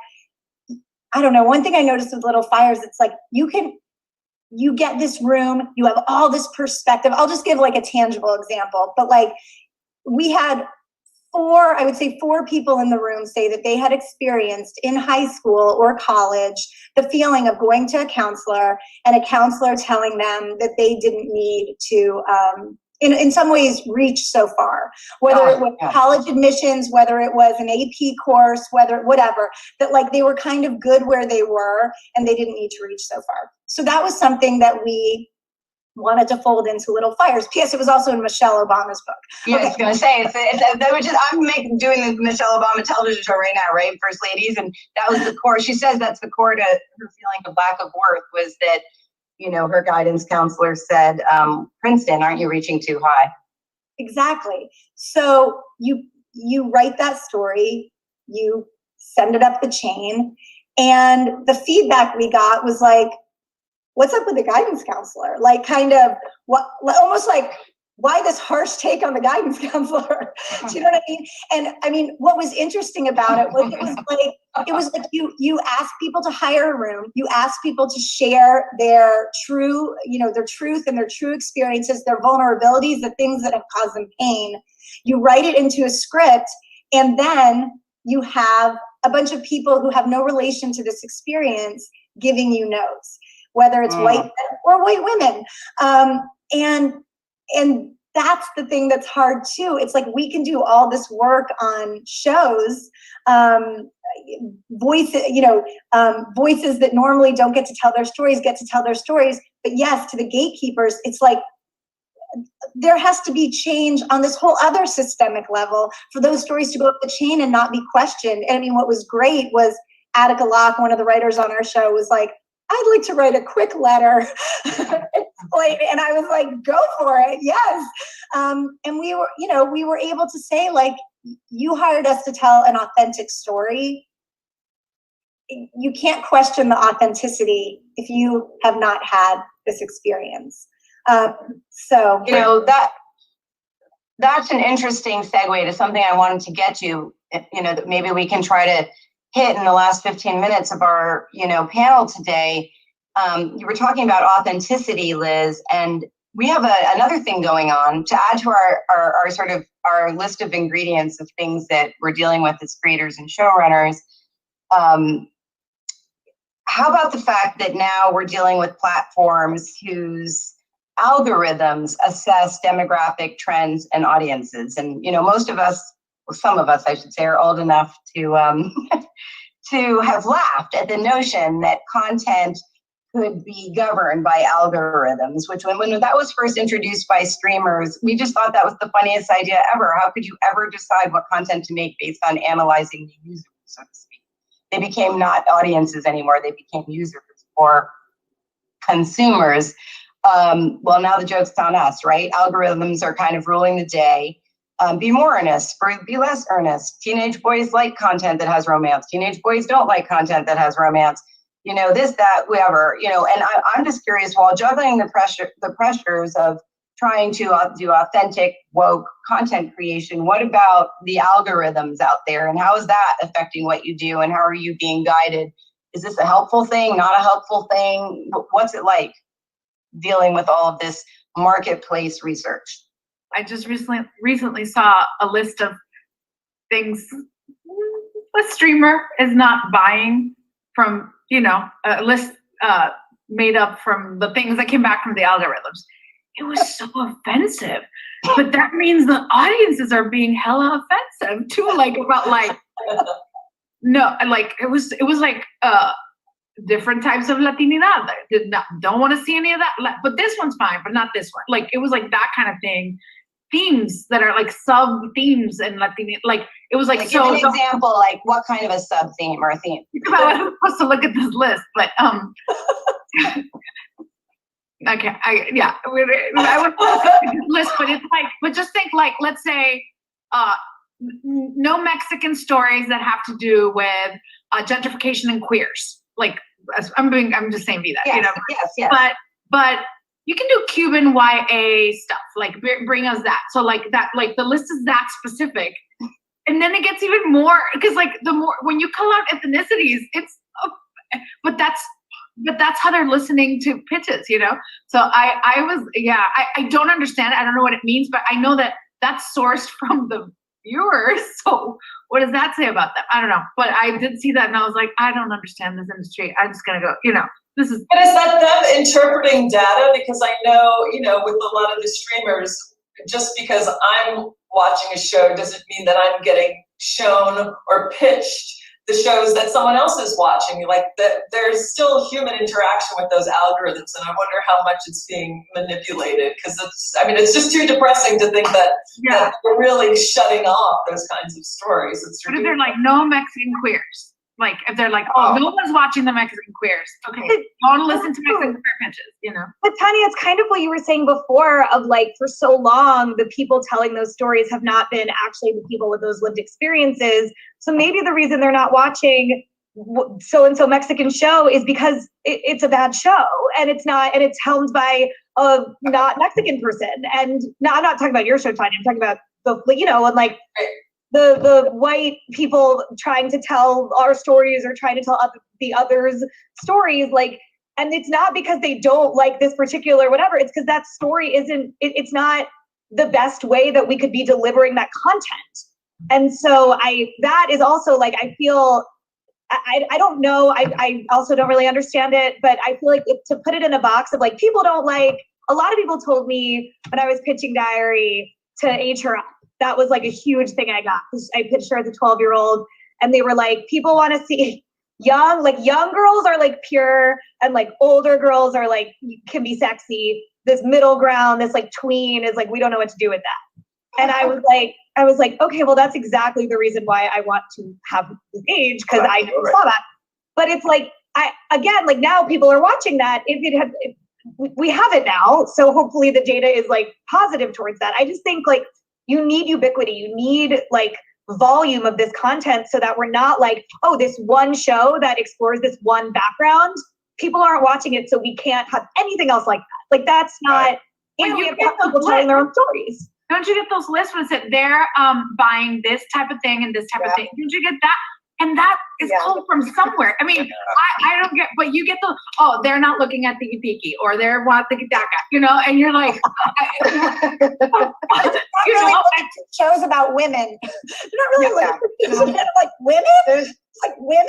I don't know. One thing I noticed with Little Fires, it's like, you get this room, you have all this perspective. I'll just give like a tangible example, but like, we had I would say 4 people in the room say that they had experienced in high school or college the feeling of going to a counselor and a counselor telling them that they didn't need to, in some ways, reach so far. Whether it was college admissions, whether it was an AP course, whatever, that like they were kind of good where they were and they didn't need to reach so far. So that was something that we wanted to fold into Little Fires. P.S. It was also in Michelle Obama's book. Yeah, I was gonna say I'm doing the Michelle Obama television show right now, right? First Ladies, and that was the core. She says that's the core to her feeling of lack of worth was that, you know, her guidance counselor said, Princeton, aren't you reaching too high? Exactly. So you write that story, you send it up the chain, and the feedback we got was like, what's up with the guidance counselor? Like kind of what, almost like, why this harsh take on the guidance counselor? Do you know what I mean? And I mean, what was interesting about it was it was like you ask people to hire a room, you ask people to share their true, you know, their truth and their true experiences, their vulnerabilities, the things that have caused them pain. You write it into a script, and then you have a bunch of people who have no relation to this experience giving you notes, whether it's white men or white women. And that's the thing that's hard too. It's like we can do all this work on shows, voices that normally don't get to tell their stories get to tell their stories. But yes, to the gatekeepers, it's like there has to be change on this whole other systemic level for those stories to go up the chain and not be questioned. And I mean, what was great was Attica Locke, one of the writers on our show, was like, I'd like to write a quick letter. And I was like, go for it. Yes. And we were able to say, like, you hired us to tell an authentic story. You can't question the authenticity if you have not had this experience. So, you know, that's an interesting segue to something I wanted to get to, you know, that maybe we can try to hit in the last 15 minutes of our, you know, panel today. You were talking about authenticity, Liz, and we have another thing going on to add to our sort of our list of ingredients of things that we're dealing with as creators and showrunners. How about the fact that now we're dealing with platforms whose algorithms assess demographic trends and audiences? And, you know, most of us, well, some of us, I should say, are old enough to to have laughed at the notion that content could be governed by algorithms, which when that was first introduced by streamers, we just thought that was the funniest idea ever. How could you ever decide what content to make based on analyzing the user, so to speak? They became not audiences anymore. They became users or consumers. Well, now the joke's on us, right? Algorithms are kind of ruling the day. Be more earnest, be less earnest. Teenage boys like content that has romance. Teenage boys don't like content that has romance. You know, this, that, whatever, you know, and I'm just curious, while juggling the pressures of trying to do authentic, woke content creation, what about the algorithms out there, and how is that affecting what you do, and how are you being guided? Is this a helpful thing, not a helpful thing? What's it like dealing with all of this marketplace research? I just recently saw a list of things a streamer is not buying from, you know, a list made up from the things that came back from the algorithms. It was so offensive, but that means the audiences are being hella offensive too. Like about like, no, like it was like different types of Latinidad. Don't want to see any of that, but this one's fine, but not this one. Like it was like that kind of thing. Themes that are like sub themes and Latina, like it was like give an example, like what kind of a sub theme or a theme? I was supposed to look at this list, but okay, I would list, but it's like, but just think like, let's say, no Mexican stories that have to do with gentrification and queers. Like I'm just saying Vida, yes, you know. Yes. But you can do Cuban YA stuff, like bring us that. So like that, like the list is that specific. And then it gets even more, because like the more, when you call out ethnicities, it's, but that's how they're listening to pitches, you know? So I don't understand it. I don't know what it means, but I know that that's sourced from the viewers. So what does that say about them? I don't know. But I did see that and I was like, I don't understand this industry. I'm just gonna go, this is. But is that them interpreting data? Because I know, with a lot of the streamers, just because I'm watching a show doesn't mean that I'm getting shown or pitched the shows that someone else is watching. Like that, there's still human interaction with those algorithms, and I wonder how much it's being manipulated. Because it's just too depressing to think that we're really shutting off those kinds of stories. But if they're like no Mexican queers, like if they're like, no one's watching the Mexican queers, okay, don't listen to Mexican queer pitches, But Tanya, it's kind of what you were saying before of like, for so long, the people telling those stories have not been actually the people with those lived experiences. So maybe the reason they're not watching so-and-so Mexican show is because it's a bad show and it's helmed by a not Mexican person. And I'm not talking about your show, Tanya, I'm talking about the white people trying to tell our stories or trying to tell the others' stories, and it's not because they don't like this particular whatever, it's because that story it's not the best way that we could be delivering that content. And so that is also I feel, I don't know, I also don't really understand it, but I feel like to put it in a box of people don't like, a lot of people told me when I was pitching Diary to age her up. That was a huge thing I got. I pitched her as a 12-year-old and they were like, people want to see young girls are pure and older girls are can be sexy. This middle ground, this tween is we don't know what to do with that. And I was like, okay, well, that's exactly the reason why I want to have this age, because I never saw that. But it's now people are watching that. We have it now, so hopefully the data is positive towards that. I just think you need ubiquity. You need volume of this content so that we're not this one show that explores this one background. People aren't watching it, so we can't have anything else like that. That's not. And we have people telling their own stories. Don't you get those lists when it they're buying this type of thing and this type of thing? Don't you get that? And that is pulled from somewhere. I mean, I don't get, but you get they're not looking at the Upiki or they're watching the Daka, and you're like, shows about women. You're not really women? There's women?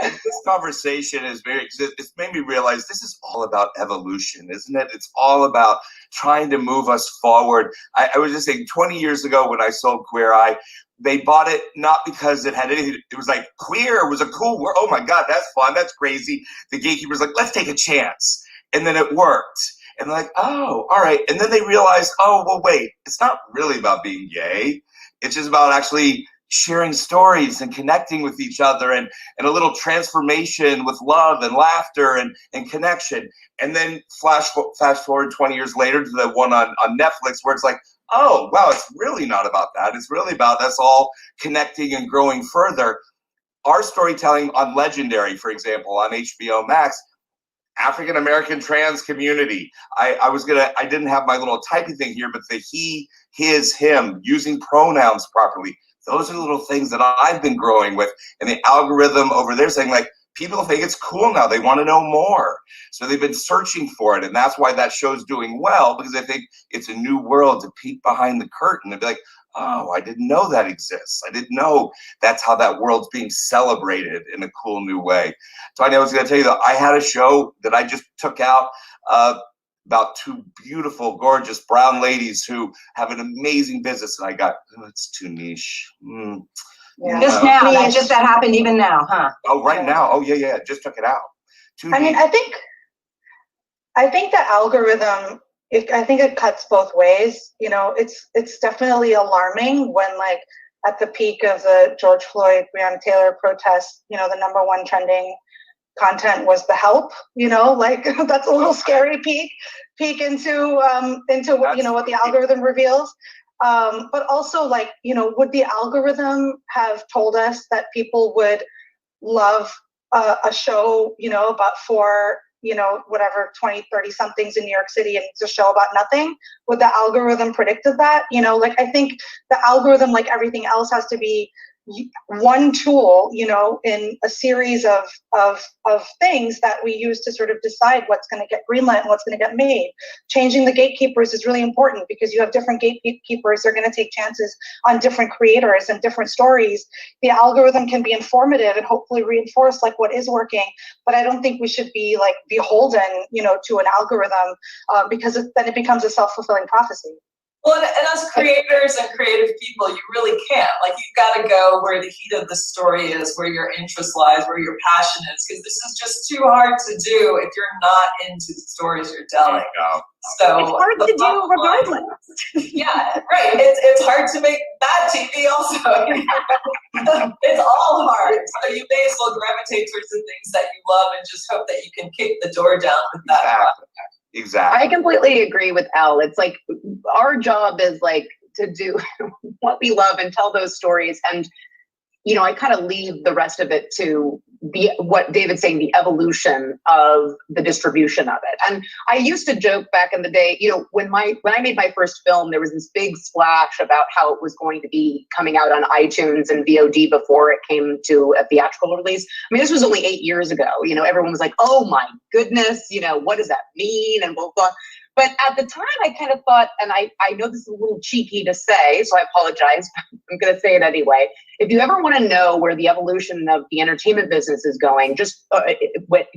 This conversation it's made me realize this is all about evolution, isn't it? It's all about trying to move us forward. I was just saying 20 years ago when I sold Queer Eye, they bought it not because it had anything. It was queer was a cool word. Oh my God, that's fun. That's crazy. The gatekeeper's let's take a chance. And then it worked. And they're oh, all right. And then they realized, oh, well, wait, it's not really about being gay. It's just about actually sharing stories and connecting with each other and a little transformation with love and laughter and connection. And then fast forward 20 years later to the one on Netflix where it's oh, wow, it's really not about that. It's really about us all connecting and growing further. Our storytelling on Legendary, for example, on HBO Max, African-American trans community. I didn't have my little typing thing here, but the he, his, him, using pronouns properly. Those are the little things that I've been growing with. And the algorithm over there saying people think it's cool now. They want to know more. So they've been searching for it. And that's why that show's doing well, because I think it's a new world to peek behind the curtain and be oh, I didn't know that exists. I didn't know that's how that world's being celebrated in a cool new way. Tanya, I was going to tell you that I had a show that I just took out about two beautiful, gorgeous brown ladies who have an amazing business. And I got, it's too niche. Just now, that happened even now, huh? Oh, right now. Oh, yeah. Just took it out. I think the algorithm, I think it cuts both ways. It's definitely alarming when at the peak of the George Floyd, Breonna Taylor protest, the number one trending content was The Help, that's a little scary peek into what the algorithm reveals. But also would the algorithm have told us that people would love a show, about four, 20, 30 somethings in New York City and it's a show about nothing? Would the algorithm predicted that? I think the algorithm, like everything else, has to be, one tool, in a series of things that we use to sort of decide what's going to get greenlit and what's going to get made. Changing the gatekeepers is really important because you have different gatekeepers. They're going to take chances on different creators and different stories. The algorithm can be informative and hopefully reinforce like what is working, but I don't think we should be like beholden, to an algorithm because then it becomes a self-fulfilling prophecy. Well, and as creators and creative people, you really can't. Like, you've got to go where the heat of the story is, where your interest lies, where your passion is, because this is just too hard to do if you're not into the stories you're telling. So it's hard to do regardless. Yeah, right. It's hard to make bad TV also. It's all hard. So you may as well gravitate towards the things that you love and just hope that you can kick the door down with that. Exactly. I completely agree with Elle. It's like our job is like to do what we love and tell those stories. And, I kind of leave the rest of it to what David's saying, the evolution of the distribution of it. And I used to joke back in the day, when I made my first film, there was this big splash about how it was going to be coming out on iTunes and VOD before it came to a theatrical release. I mean, this was only 8 years ago. Everyone was like, oh my goodness, what does that mean? And blah, blah. But at the time, I kind of thought, and I know this is a little cheeky to say, so I apologize, I'm going to say it anyway. If you ever want to know where the evolution of the entertainment business is going, just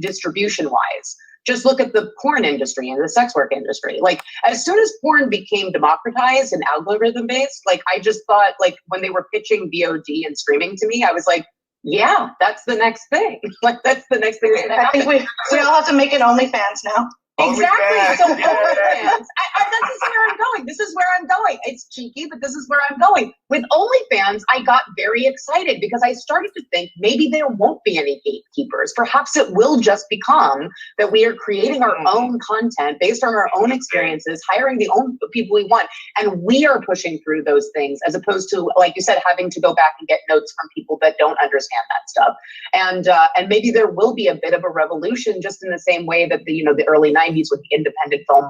distribution-wise, just look at the porn industry and the sex work industry. Like, as soon as porn became democratized and algorithm-based, like, I just thought, like, when they were pitching VOD and streaming to me, I was like, yeah, that's the next thing. Like, that's the next thing that's going to happen. I think we all have to make it OnlyFans now. Exactly. So OnlyFans, this is where I'm going. This is where I'm going. It's cheeky, but this is where I'm going. With OnlyFans, I got very excited because I started to think maybe there won't be any gatekeepers. Perhaps it will just become that we are creating our own content based on our own experiences, hiring the own people we want, and we are pushing through those things as opposed to, like you said, having to go back and get notes from people that don't understand that stuff. And maybe there will be a bit of a revolution, just in the same way that the early 90s with the independent film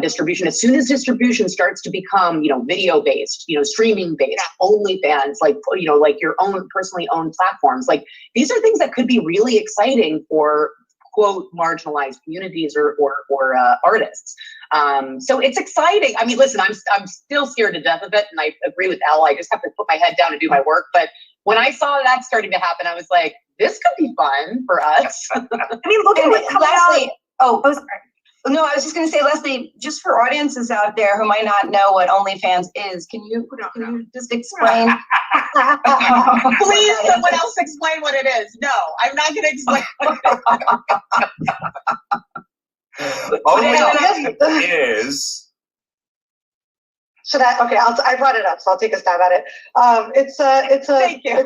distribution. As soon as distribution starts to become, video based, streaming based, OnlyFans, like your own personally owned platforms, like these are things that could be really exciting for quote marginalized communities or artists. So it's exciting. I mean, listen, I'm still scared to death of it, and I agree with Elle. I just have to put my head down and do my work. But when I saw that starting to happen, I was like, this could be fun for us. I mean, look at what comes Leslye, out. Oh, sorry. No, I was just going to say, Leslye, just for audiences out there who might not know what OnlyFans is, can you just explain? Please, someone else explain what it is. No, I'm not going to explain what it is. Is. Should I? Okay, I brought it up, so I'll take a stab at it. It's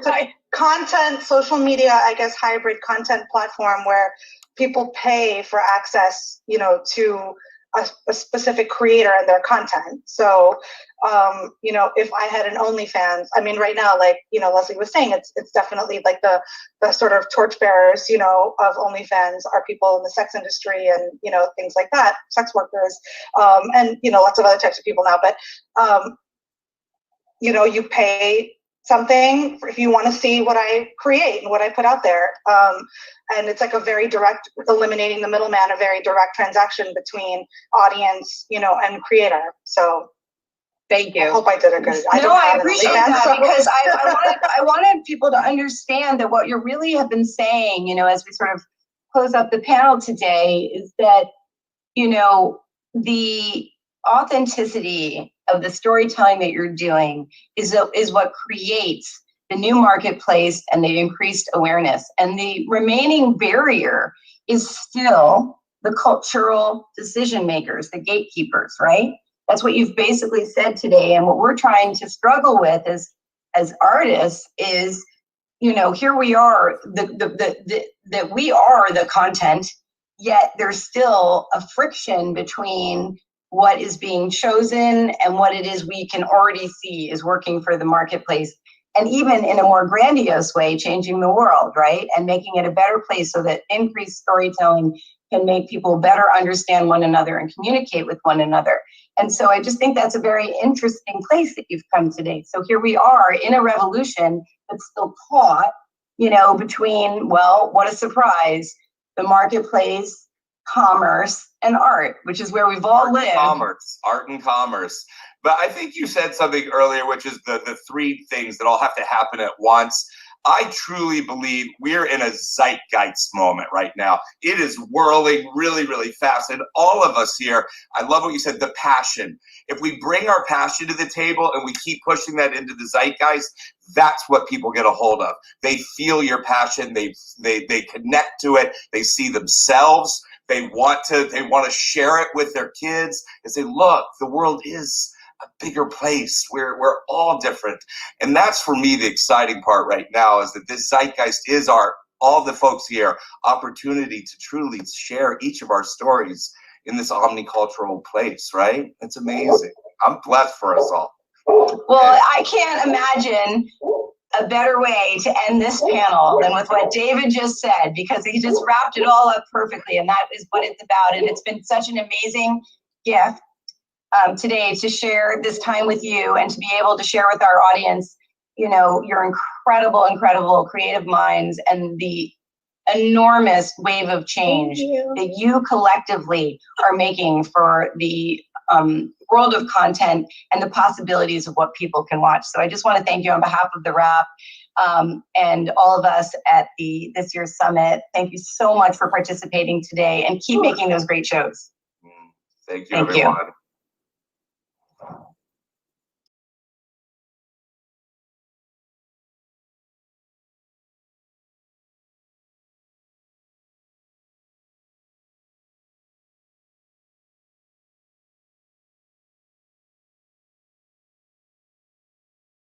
a content, social media, I guess, hybrid content platform where people pay for access, to a specific creator and their content. So, if I had an OnlyFans, I mean, right now, like, Leslye was saying, it's definitely like the sort of torchbearers, of OnlyFans are people in the sex industry and, things like that, sex workers, and, lots of other types of people now. But, you pay something if you want to see what I create and what I put out there. And it's like a very direct, eliminating the middleman, a very direct transaction between audience, and creator. So thank you. I hope I did a good. I appreciate that because I wanted people to understand that what you really have been saying, as we sort of close up the panel today, is that, the authenticity of the storytelling that you're doing is what creates the new marketplace and the increased awareness. And the remaining barrier is still the cultural decision makers, the gatekeepers, right? That's what you've basically said today. And what we're trying to struggle with as artists is, here we are, that we are the content, yet there's still a friction between what is being chosen and what it is we can already see is working for the marketplace. And even in a more grandiose way, changing the world, right? And making it a better place so that increased storytelling can make people better understand one another and communicate with one another. And so I just think that's a very interesting place that you've come today. So here we are in a revolution that's still caught, between, well, what a surprise, the marketplace, commerce, and art, which is where we've all lived. Art and commerce. But I think you said something earlier, which is the three things that all have to happen at once. I truly believe we're in a zeitgeist moment right now. It is whirling really, really fast. And all of us here, I love what you said, the passion. If we bring our passion to the table and we keep pushing that into the zeitgeist, that's what people get a hold of. They feel your passion. They connect to it. They see themselves. They want to share it with their kids and say, look, the world is a bigger place. We're all different. And that's for me the exciting part right now, is that this zeitgeist is all the folks here opportunity to truly share each of our stories in this omnicultural place, right? It's amazing. I'm blessed for us all. Well, I can't imagine a better way to end this panel than with what David just said, because he just wrapped it all up perfectly, and that is what it's about. And it's been such an amazing gift today to share this time with you and to be able to share with our audience, your incredible creative minds and the enormous wave of change that you collectively are making for the world of content and the possibilities of what people can watch. So I just want to thank you on behalf of the Wrap and all of us at this year's summit. Thank you so much for participating today, and keep making those great shows. Thank you, everyone.